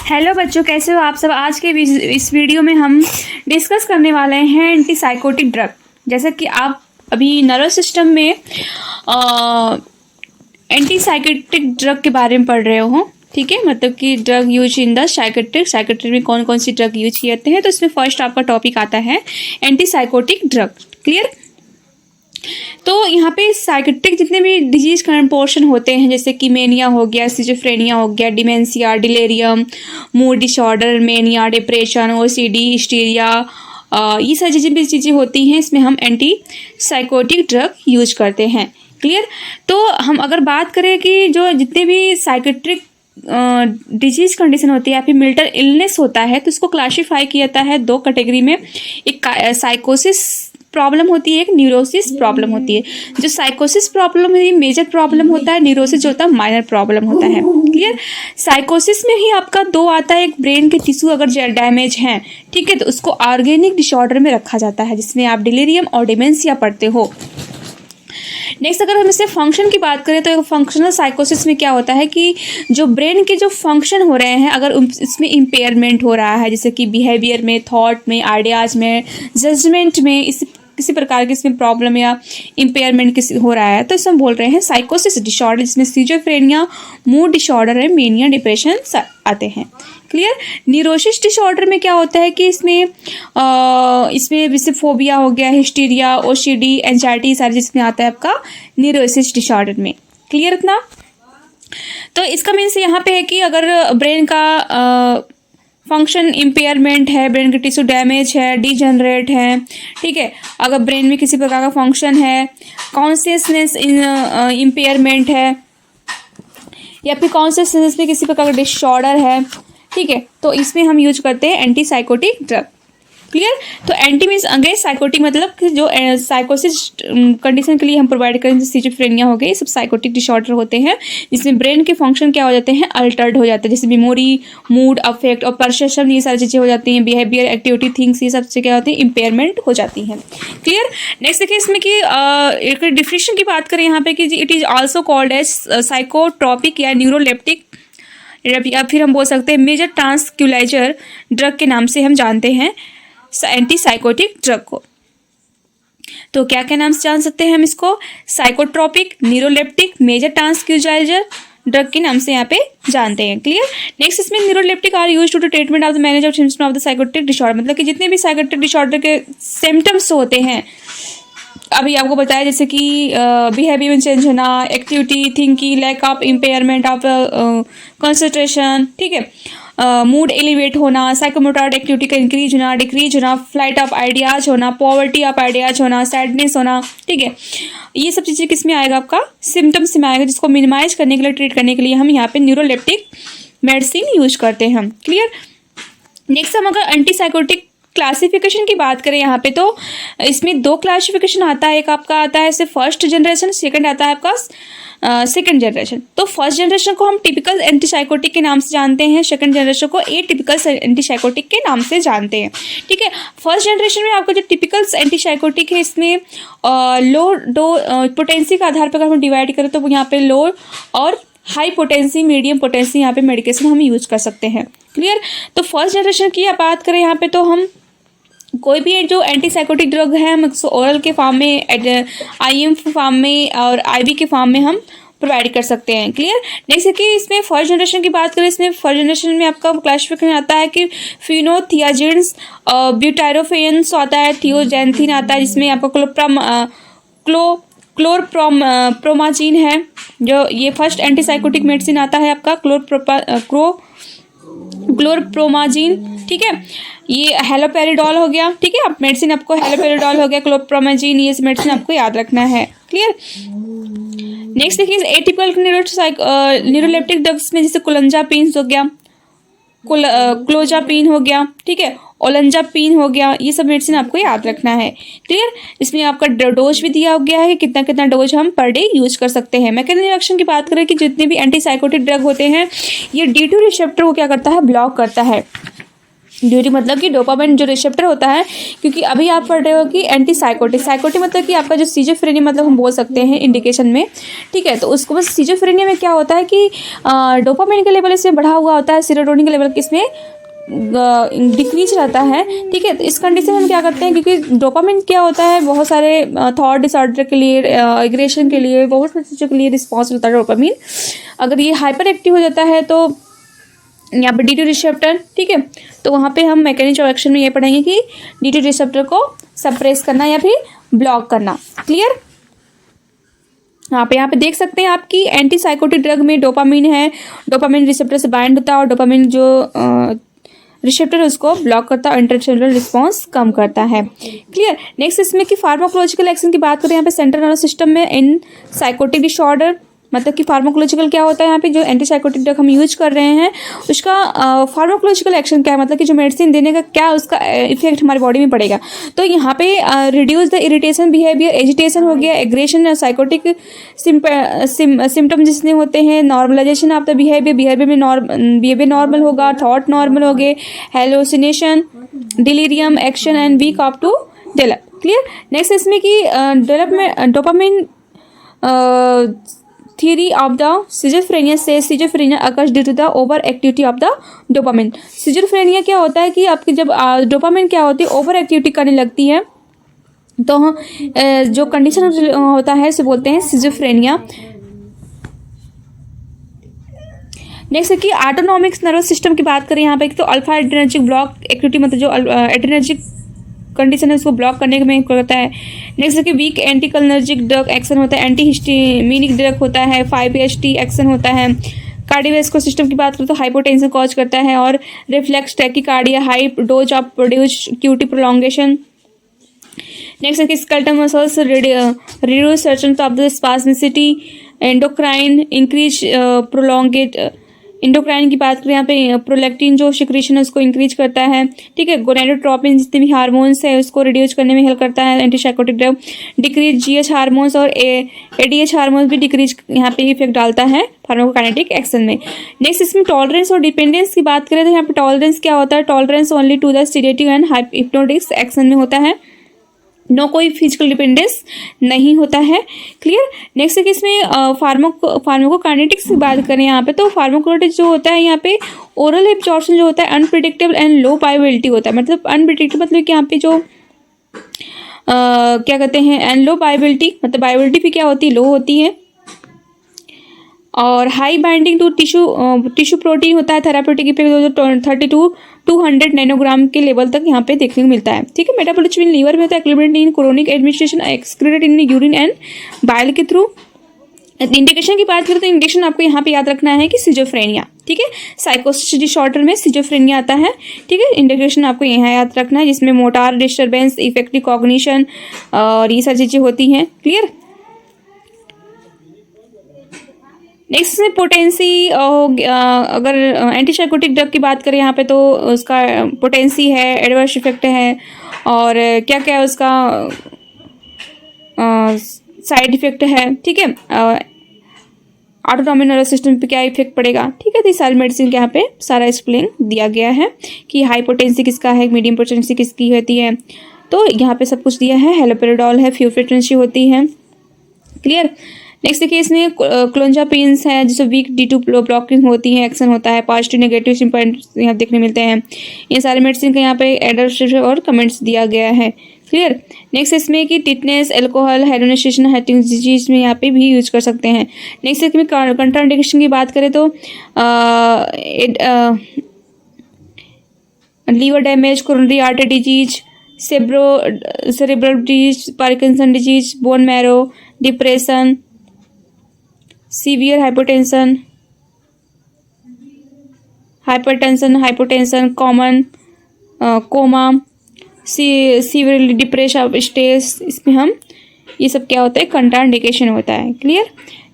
Hello बच्चों, कैसे हो आप सब। आज के इस वीडियो में हम डिस्कस करने वाले हैं एंटीसाइकोटिक ड्रग। जैसा कि आप अभी नर्वस सिस्टम में एंटीसाइकोटिक ड्रग के बारे में पढ़ रहे हो, ठीक है। मतलब कि drug use in the psychiatric में कौन कौन सी ड्रग यूज किए जाते हैं। तो इसमें फर्स्ट आपका टॉपिक आता है एंटीसाइकोटिक ड्रग। क्लियर। तो यहाँ पे साइकेट्रिक जितने भी डिजीज पोर्शन होते हैं, जैसे कि मेनिया हो गया, सिजोफ्रेनिया हो गया, dementia, delirium, mood disorder, mania, depression, OCD, hysteria, ये सारी जितनी भी चीज़ें होती हैं इसमें हम एंटी साइकोटिक ड्रग यूज करते हैं। क्लियर। तो हम अगर बात करें कि जो जितने भी साइकेट्रिक डिजीज कंडीशन होती है या फिर मेंटल इलनेस होता है, तो इसको क्लासीफाई किया जाता है दो कैटेगरी में। एक साइकोसिस प्रॉब्लम होती है, एक न्यूरोसिस प्रॉब्लम होती है। जो साइकोसिस प्रॉब्लम है मेजर प्रॉब्लम होता है, न्यूरोसिस जो होता है माइनर प्रॉब्लम होता है। क्लियर। साइकोसिस में ही आपका दो आता है, एक ब्रेन के टिश्यू अगर डैमेज हैं, ठीक है, तो उसको ऑर्गेनिक डिसऑर्डर में रखा जाता है, जिसमें आप डिलीरियम और डिमेंशिया पढ़ते हो। नेक्स्ट अगर हम इससे फंक्शन की बात करें तो फंक्शनल साइकोसिस में क्या होता है कि जो ब्रेन के जो फंक्शन हो रहे हैं अगर इसमें इम्पेयरमेंट हो रहा है, जैसे कि बिहेवियर में, थॉट में, आइडियाज में, जजमेंट में, इस किसी प्रकार की इसमें प्रॉब्लम या इम्पेयरमेंट किसी हो रहा है, तो इसमें बोल रहे हैं साइकोसिस डिसऑर्डर, जिसमें सिजोफ्रेनिया, मूड डिसऑर्डर है, मेनिया, डिप्रेशन आते हैं। क्लियर। न्यूरोसिस डिसऑर्डर में क्या होता है कि इसमें जैसे फोबिया हो गया, हिस्टीरिया, ओसीडी, एंजाइटी, सारे जिसमें आता है आपका न्यूरोसिस डिसऑर्डर में। क्लियर इतना। तो इसका मीन्स यहाँ पे है कि अगर ब्रेन का फंक्शन इम्पेयरमेंट है, ब्रेन के टिश्यू डैमेज है, डीजनरेट है, ठीक है, अगर ब्रेन में किसी प्रकार का फंक्शन है, कॉन्शियसनेस इम्पेयरमेंट है या फिर कॉन्शियसनेस में किसी प्रकार का डिसऑर्डर है, ठीक है, तो इसमें हम यूज करते हैं एंटीसाइकोटिक ड्रग। क्लियर। तो एंटी मीन्स अगेंस्ट साइकोटिक, मतलब कि जो साइकोसिस कंडीशन के लिए हम प्रोवाइड करें, जैसे सिजोफ्रेनिया हो गई, सब साइकोटिक डिसऑर्डर होते हैं जिसमें ब्रेन के फंक्शन क्या हो जाते हैं, अल्टर्ड हो जाते हैं, जैसे मेमोरी, मूड, अफेक्ट और परसेप्शन, ये सारी चीज़ें हो जाती हैं, बिहेवियर, एक्टिविटी, थिंग्स, ये सब चीज़ें क्या होती हैं, इम्पेयरमेंट हो जाती हैं। क्लियर। नेक्स्ट देखिए इसमें कि एक डिफिनेशन की बात करें यहाँ पे कि it is also called as psychotropic या न्यूरोलेप्टिक, या फिर हम बोल सकते हैं मेजर ट्रांसक्यूलाइजर ड्रग के नाम से हम जानते हैं एंटीसाइकोटिक ड्रग को। तो क्या क्या नाम से जान सकते हैं हम इसको, psychotropic, neuroleptic, major tranquilliser drug के नाम से यहाँ पे जानते हैं। क्लियर। नेक्स्ट इसमें neuroleptic are used to treatment of the manage of symptoms of the psychotic disorder, मतलब कि जितने भी साइकोट्रिक डिसऑर्डर के सिम्टम्स होते हैं, अभी आपको बताया जैसे कि बिहेवियर में चेंज होना, activity, thinking, lack of impairment of concentration, ठीक है, मूड एलिवेट होना, साइकोमोटर एक्टिविटी का इंक्रीज होना, डिक्रीज होना, फ्लाइट ऑफ आइडियाज होना, पॉवर्टी ऑफ आइडियाज होना, सैडनेस होना, ठीक है, ये सब चीज़ें किस में आएगा, आपका सिम्टम्स में आएगा, जिसको मिनिमाइज करने के लिए, ट्रीट करने के लिए हम यहाँ पे न्यूरोलेप्टिक मेडिसिन यूज करते हैं हम। क्लियर। नेक्स्ट हम अगर एंटीसाइकोटिक क्लासिफिकेशन की बात करें यहाँ पे, तो इसमें दो क्लासिफिकेशन आता है, एक आपका आता है से फर्स्ट जनरेशन, सेकंड आता है आपका सेकंड जनरेशन। तो फर्स्ट जनरेशन को हम टिपिकल एंटीसाइकोटिक के नाम से जानते हैं, सेकंड जनरेशन को एटिपिकल एंटीसाइकोटिक के नाम से जानते हैं, ठीक है। फर्स्ट जनरेशन में आपका जो टिपिकल एंटीसाइकोटिक है, इसमें लो पोटेंसी के आधार पर अगर हम डिवाइड करें तो यहाँ पे लो और हाई पोटेंसी, मीडियम पोटेंसी यहाँ पे मेडिकेशन हम यूज कर सकते हैं। क्लियर। तो फर्स्ट जनरेशन की बात करें यहाँ पे, तो हम कोई भी जो एंटीसाइकोटिक ड्रग है हम ओरल के फॉर्म में, आईएम फॉर्म में और आईवी के फॉर्म में हम प्रोवाइड कर सकते हैं। क्लियर। नेक्स्ट कि इसमें फर्स्ट जनरेशन की बात करें, इसमें फर्स्ट जनरेशन में आपका क्लासिफिकेशन आता है कि फिनोथियाजिन्स, ब्यूटायरोफेन्स आता है, थियोजेंथिन आता है, जिसमें आपका क्लोरप्रोमाजीन है, जो ये फर्स्ट एंटीसाइकोटिक मेडिसिन आता है आपका क्लोरप्रोमाजीन, ठीक है। ये हेलोपेरिडोल हो गया, ठीक है, आप मेडिसिन आपको हेलोपेरिडोल हो गया, क्लोरप्रोमाजीन, ये मेडिसिन आपको याद रखना है। क्लियर। नेक्स्ट देखिए एटिपिकल न्यूरोलेप्टिक ड्रग्स में जैसे कोलंजापिन हो गया, क्लोजापिन हो गया, ठीक है, ओलंजापिन हो गया, ये सब मेडिसिन आपको याद रखना है। क्लियर। इसमें आपका डोज भी दिया गया है कि कितना कितना डोज हम पर डे यूज कर सकते हैं। मैकेनिज्म एक्शन की बात करें कि जितने भी एंटीसाइकोटिक ड्रग होते हैं ये D2 रिसेप्टर को क्या करता है, ब्लॉक करता है। ड्यूटी मतलब कि डोपामिन जो रिसेप्टर होता है, क्योंकि अभी आप पढ़ रहे हो कि एंटी साइकोटिक, साइकोटिक मतलब कि आपका जो सिजोफ्रेनिया मतलब हम बोल सकते हैं इंडिकेशन में, ठीक है। तो उसको बस सिजोफ्रेनिया में क्या होता है कि डोपामिन का लेवल इसमें बढ़ा हुआ होता है, सेरोटोनिन का लेवल इसमें डिक्रीज रहता है, ठीक है। तो इस कंडीशन में हम क्या करते हैं, क्योंकि डोपामिन क्या होता है, बहुत सारे थॉट डिसऑर्डर के लिए, एग्रेशन के लिए, बहुत सारी चीज़ों के लिए रिस्पॉन्स होता है डोपामिन। अगर ये हाइपर एक्टिव हो जाता है तो यहाँ पे D2 रिसेप्टर, ठीक है, तो वहाँ पे हम मैकेनिज्म ऑफ एक्शन में ये पढ़ेंगे कि D2 रिसेप्टर को सप्रेस करना या फिर ब्लॉक करना। क्लियर। यहाँ पे देख सकते हैं आपकी एंटी साइकोटिक ड्रग में डोपामिन है, डोपामिन रिसेप्टर से बाइंड होता है और डोपामिन जो रिसेप्टर है उसको ब्लॉक करता है और इंटरसेलुलर रिस्पॉन्स कम करता है। क्लियर। नेक्स्ट इसमें कि फार्माकोलॉजिकल एक्शन की बात करें यहाँ पे सेंट्रल नर्वस सिस्टम में इन साइकोटिक डिसऑर्डर, मतलब कि फार्माकोलॉजिकल क्या होता है, यहाँ पे जो एंटीसाइकोटिक ड्रग हम यूज कर रहे हैं उसका फार्माकोलॉजिकल एक्शन क्या है, मतलब कि जो मेडिसिन देने का क्या उसका इफेक्ट हमारी बॉडी में पड़ेगा। तो यहाँ पे reduce the irritation behaviour, agitation हो गया, एग्रेशन, साइकोटिक सिम्टम जिसमें होते हैं, नॉर्मलाइजेशन ऑफ द बिहेवियर में बिहेवियर नॉर्मल होगा, थॉट नॉर्मल हो गए, hallucination, delirium, action and week of to develop. Clear. Next इसमें कि development dopamine theory of the schizophrenia says schizophrenia occurs due to the over activity of the dopamine। schizophrenia क्या होता है कि आपकी जब डोपामिन क्या होती है, ओवर एक्टिविटी करने लगती है, तो जो कंडीशन होता है उसे बोलते हैं schizophrenia। नेक्स्ट है कि ऑटोनॉमिक नर्वस सिस्टम की बात करें यहाँ पे, तो अल्फा एड्रेनर्जिक ब्लॉक एक्टिविटी मतलब जो एड्रेनर्जिक कंडीशन है उसको ब्लॉक करने में करता है। नेक्स्ट है कि वीक एंटीकलनर्जिक ड्रग एक्शन होता है, एंटी हिस्टामिनिक ड्रग होता है, 5-HT एक्शन होता है। कार्डियोवैस्कुलर सिस्टम की बात करें तो हाइपोटेंशन कॉज करता है और reflex tachycardia, high dose of produce QT prolongation. Next है कि स्केलेटल मसल्स रिड्यूस सर्चन of the spasticity, endocrine increase prolongate, endocrine की बात करें यहाँ पे प्रोलैक्टिन जो सिक्रीशन है उसको इंक्रीज करता है, ठीक है। गोनाडोट्रोपिन जितने भी हार्मोन्स है उसको रिड्यूस करने में हेल्प करता है antipsychotic drug. Decrease GH hormones और ADH हार्मोन्स भी डिक्रीज यहाँ पे इफेक्ट डालता है फार्माकोकाइनेटिक एक्शन में। नेक्स्ट इसमें टॉलरेंस और डिपेंडेंस की बात करें तो यहाँ पे टॉलरेंस क्या होता है, tolerance only to the sedative and hypnotics action में होता है, नो कोई फिजिकल डिपेंडेंस नहीं होता है। क्लियर। नेक्स्ट है कि इसमें फार्माकोकाइनेटिक्स की बात करें यहाँ पे, तो फार्माकोकाइनेटिक्स जो होता है यहाँ पे ओरल एब्जॉर्प्शन जो होता है अनप्रिडिक्टेबल एंड लो बायोबिलिटी होता है, मतलब अनप्रिडिक्टेबल मतलब कि यहाँ पे जो क्या कहते हैं एंड लो बायोबिलिटी, मतलब बायोबिलिटी भी क्या होती है, लो होती है, और high binding to tissue protein होता है। थेराप्यूटिक इफेक्ट 32-200 नैनोग्राम के लेवल तक यहाँ पे देखने को मिलता है, ठीक है। मेटाबॉलिज्म इन लीवर में होता है, equilibrium in chronic administration, excreted in urine and bile के थ्रू। इंडिकेशन की बात करें तो इंडिकेशन आपको यहाँ पे याद रखना है कि सिजोफ्रेनिया, ठीक है। साइकोसिस डिसऑर्डर में सिजोफ्रेनिया आता है, ठीक है। इंडिकेशन आपको यहाँ याद रखना है जिसमें मोटार डिस्टर्बेंस, इफेक्टिव कॉग्निशन और ये सारी चीज़ें होती हैं। क्लियर। नेक्स्ट में पोटेंसी, अगर एंटीसाइकोटिक ड्रग की बात करें यहाँ पे तो उसका पोटेंसी है, एडवर्स इफेक्ट है और क्या क्या उसका साइड इफेक्ट है, ठीक है। ऑटोनॉमिक नर्वस सिस्टम पे क्या इफेक्ट पड़ेगा, ठीक है। तो सारी मेडिसिन के यहाँ पे सारा एक्सप्लेन दिया गया है कि हाई पोटेंसी किसका है, मीडियम पोटेंसी किसकी होती है, तो यहाँ पे सब कुछ दिया है। हेलोपेरिडोल है, फ्यूफ्रेटेंसी होती है। क्लियर। नेक्स्ट देखिए इसमें क्लोंजापिन्स है जिससे वीक D2 ब्लॉकिंग होती है, एक्शन होता है, पॉजिटिव नेगेटिव सिम्पटम्स यहाँ देखने मिलते हैं। ये सारे मेडिसिन का यहाँ पे एडवर्स और कमेंट्स दिया गया है। क्लियर। नेक्स्ट इसमें कि टिटनेस, एल्कोहल, हाइड्रोनेशन, हेटिंग्स डिजीज में यहाँ पे भी यूज कर सकते हैं। नेक्स्ट इसमें कंट्राइंडिकेशन की बात करें तो liver damage, coronary artery disease, cerebral disease, Parkinson disease, bone marrow, depression, severe hypotension, common coma, severely depression stage, इसमें हम ये सब क्या होता है, कंट्राइंडिकेशन होता है। क्लियर।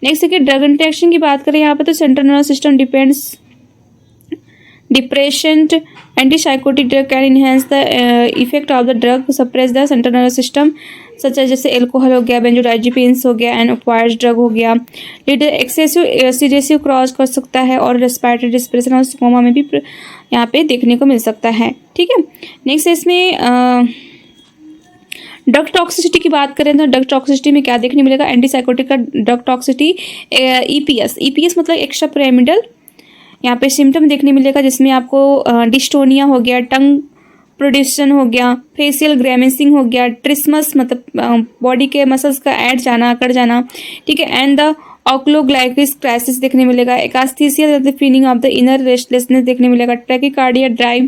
नेक्स्ट देखिए ड्रग इंटरेक्शन की बात करें यहाँ पे तो central nervous system depends depression, antipsychotic drug can enhance the effect of the drug, suppress the central nervous system सच है, जैसे एल्कोहल हो गया, बेंजोडाइजिपिन्स हो गया, एनोक्वायर्ड ड्रग हो गया। लीड एक्सेसिव सीडेसिव क्रॉस कर सकता है और रेस्पिरेटरी डिस्प्रेशन और कोमा में भी यहाँ पे देखने को मिल सकता है। ठीक है, नेक्स्ट इसमें ड्रग टॉक्सिसिटी की बात करें तो ड्रग टॉक्सिसिटी में क्या देखने मिलेगा, एंटीसाइकोटिक का ड्रग टॉक्सिसिटी ईपीएस मतलब एक्स्ट्रा पिरामिडल यहाँ पे सिम्टम देखने मिलेगा, जिसमें आपको डिस्टोनिया हो गया, टंग प्रोड्यूसन हो गया, फेशियल ग्रेमेसिंग हो गया, ट्रिस्मस मतलब बॉडी के मसल्स का ऐड जाना, अकड़ जाना। ठीक है, एंड द ऑक्लोग्लाइटिस क्राइसिस देखने मिलेगा, akathisia the feeling of the inner restlessness देखने मिलेगा, tachycardia, dry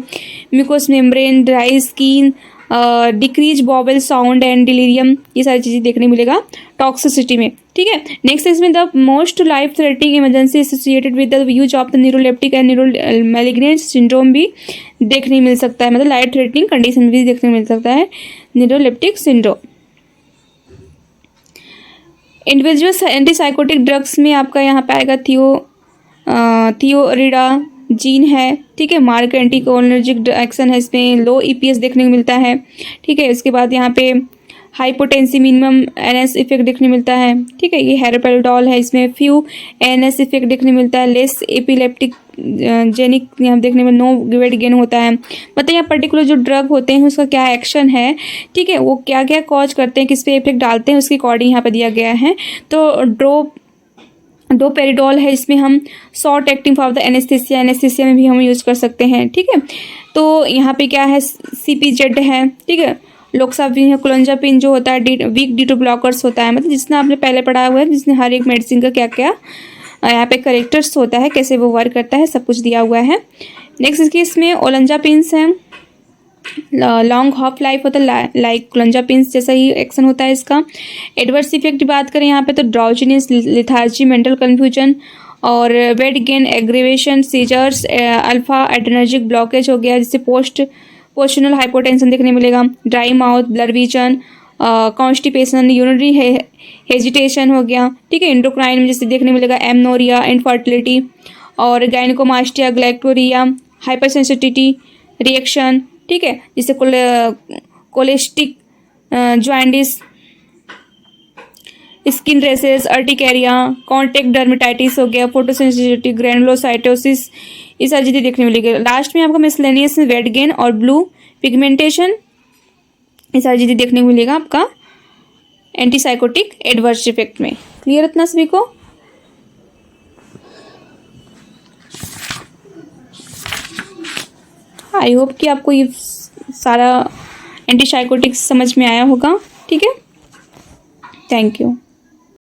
mucous membrane, dry skin, decrease bowel sound and delirium, ये सारी चीज़ें देखने मिलेगा टॉक्सिसिटी में। ठीक है, नेक्स्ट इसमें the most life threatening emergency associated with the use of the neuroleptic and neuro malignant syndrome भी देखने मिल सकता है, मतलब लाइफ थ्रेटनिंग कंडीशन भी देखने मिल सकता है neuroleptic syndrome. Individual antipsychotic drugs में आपका यहाँ पे आएगा थियोरिडा जीन है। ठीक है, मार्क एंटीकोलिनर्जिक एक्शन है, इसमें लो ईपीएस देखने को मिलता है। ठीक है, उसके बाद यहाँ पे हाइपोटेंसी मिनिमम एनएस इफेक्ट देखने मिलता है। ठीक है, ये हेरोपेरिडोल है, इसमें फ्यू एनएस इफेक्ट देखने मिलता है, लेस एपिलेप्टिक जेनिक यहाँ देखने में नो वेट गेन होता है। मतलब यहाँ पर्टिकुलर जो ड्रग होते हैं उसका क्या एक्शन है, ठीक है, वो क्या क्या कॉज करते हैं, किस पे इफेक्ट डालते हैं, उसके अकॉर्डिंग यहाँ पर दिया गया है। तो डोपेरिडोल है, इसमें हम short acting for the anaesthesia में भी हम यूज़ कर सकते हैं। ठीक है, तो यहाँ पे क्या है, CPZ है। ठीक है, लोक्सापिन है, क्लोंजापिन जो होता है वीक D2 ब्लॉकर्स होता है, मतलब जिसने आपने पहले पढ़ा हुआ है, जिसने हर एक मेडिसिन का क्या क्या यहाँ पे करेक्टर्स होता है, कैसे वो वर्क करता है, सब कुछ दिया हुआ है। नेक्स्ट इसकी इसमें ओलंजापिन्स हैं, लॉन्ग हाफ लाइफ होता है, लाइक क्लोंजापिन्स जैसा ही एक्शन होता है इसका। एडवर्स इफेक्ट की बात करें यहाँ पे तो ड्राउजीनेस, लिथार्जी, मेंटल कन्फ्यूजन और weight gain, aggravation, seizures, alpha adrenergic blockage हो गया, जिससे पोस्टनल हाइपोटेंशन देखने मिलेगा, dry mouth, blur vision, constipation, urinary hesitation हो गया। ठीक है, इंडोक्राइन में जैसे देखने मिलेगा एमनोरिया, इनफर्टिलिटी और गायनिकोमास्टिया, ग्लाइक्टोरिया, हाइपरसेंसिटिविटी रिएक्शन। ठीक है, जिससे cholestatic jaundice, skin rashes, urticaria, contact dermatitis हो गया, फोटोसेंसिटिविटी, ग्रैनुलोसाइटोसिस, ये सारी चीज़ें देखने मिलेगी। लास्ट में आपको मिसलेनियस वेट गेन और ब्लू पिगमेंटेशन, ये सारी चीज़ें देखने को मिलेगा आपका एंटीसाइकोटिक एडवर्स इफेक्ट में। क्लियर इतना सभी को? आई होप कि आपको ये सारा एंटीसाइकोटिक समझ में आया होगा। ठीक है, थैंक यू।